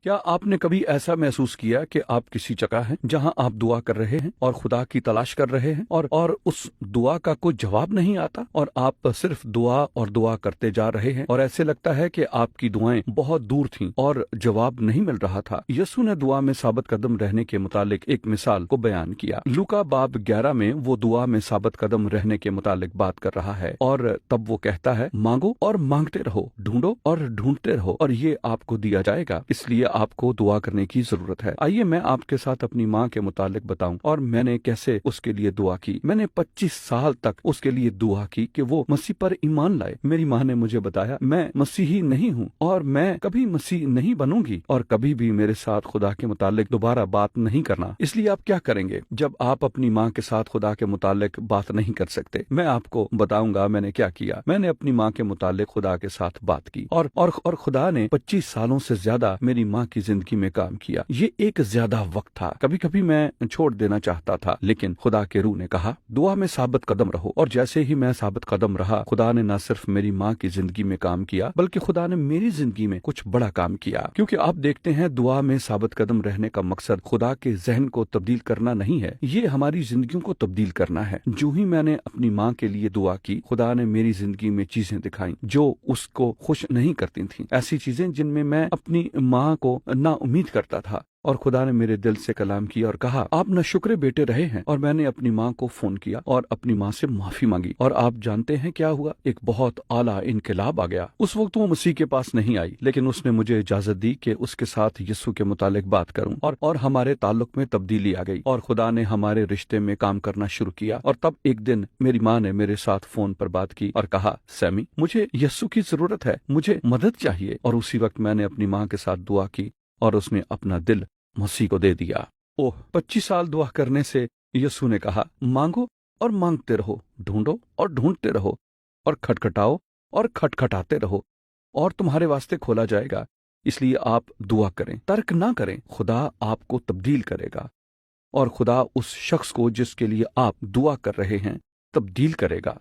کیا آپ نے کبھی ایسا محسوس کیا کہ آپ کسی جگہ ہیں جہاں آپ دعا کر رہے ہیں اور خدا کی تلاش کر رہے ہیں اور اس دعا کا کوئی جواب نہیں آتا اور آپ صرف دعا اور دعا کرتے جا رہے ہیں اور ایسے لگتا ہے کہ آپ کی دعائیں بہت دور تھیں اور جواب نہیں مل رہا تھا؟ یسوع نے دعا میں ثابت قدم رہنے کے متعلق ایک مثال کو بیان کیا۔ لوکا باب 11 میں وہ دعا میں ثابت قدم رہنے کے متعلق بات کر رہا ہے اور تب وہ کہتا ہے مانگو اور مانگتے رہو، ڈھونڈو اور ڈھونڈتے رہو اور یہ آپ کو دیا جائے گا۔ اس لیے آپ کو دعا کرنے کی ضرورت ہے۔ آئیے میں آپ کے ساتھ اپنی ماں کے متعلق بتاؤں اور میں نے کیسے اس کے لیے دعا کی۔ میں نے 25 سال تک اس کے لیے دعا کی کہ وہ مسیح پر ایمان لائے۔ میری ماں نے مجھے بتایا میں مسیحی نہیں ہوں اور میں کبھی مسیح نہیں بنوں گی اور کبھی بھی میرے ساتھ خدا کے متعلق دوبارہ بات نہیں کرنا۔ اس لیے آپ کیا کریں گے جب آپ اپنی ماں کے ساتھ خدا کے متعلق بات نہیں کر سکتے؟ میں آپ کو بتاؤں گا میں نے کیا کیا۔ میں نے اپنی ماں کے متعلق خدا کے ساتھ بات کی اور خدا نے 25 سالوں سے زیادہ میری ماں کی زندگی میں کام کیا۔ یہ ایک زیادہ وقت تھا، کبھی کبھی میں چھوڑ دینا چاہتا تھا، لیکن خدا کے روح نے کہا دعا میں ثابت قدم رہو، اور جیسے ہی میں ثابت قدم رہا خدا نے نہ صرف میری ماں کی زندگی میں کام کیا بلکہ خدا نے میری زندگی میں کچھ بڑا کام کیا۔ کیونکہ آپ دیکھتے ہیں دعا میں ثابت قدم رہنے کا مقصد خدا کے ذہن کو تبدیل کرنا نہیں ہے، یہ ہماری زندگیوں کو تبدیل کرنا ہے۔ جو ہی میں نے اپنی ماں کے لیے دعا کی خدا نے میری زندگی میں چیزیں دکھائیں جو اس کو خوش نہیں کرتی تھیں، ایسی چیزیں جن میں اپنی ماں کو نا امید کرتا تھا، اور خدا نے میرے دل سے کلام کیا اور کہا آپ نہ شکرے بیٹے رہے ہیں۔ اور میں نے اپنی ماں کو فون کیا اور اپنی ماں سے معافی مانگی، اور آپ جانتے ہیں کیا ہوا؟ ایک بہت اعلیٰ انقلاب آ گیا۔ اس وقت وہ مسیح کے پاس نہیں آئی، لیکن اس نے مجھے اجازت دی کہ اس کے ساتھ یسوع کے متعلق بات کروں اور ہمارے تعلق میں تبدیلی آ گئی اور خدا نے ہمارے رشتے میں کام کرنا شروع کیا۔ اور تب ایک دن میری ماں نے میرے ساتھ فون پر بات کی اور کہا سیمی مجھے یسوع کی ضرورت ہے، مجھے مدد چاہیے۔ اور اسی وقت میں نے اپنی ماں کے ساتھ دعا کی اور اس نے اپنا دل مسیح کو دے دیا۔ 25 سال دعا کرنے سے یسوع نے کہا مانگو اور مانگتے رہو، ڈھونڈو اور ڈھونڈتے رہو، اور کھٹکھٹاؤ اور کھٹکھٹاتے رہو اور تمہارے واسطے کھولا جائے گا۔ اس لیے آپ دعا کریں، ترک نہ کریں، خدا آپ کو تبدیل کرے گا اور خدا اس شخص کو جس کے لیے آپ دعا کر رہے ہیں تبدیل کرے گا۔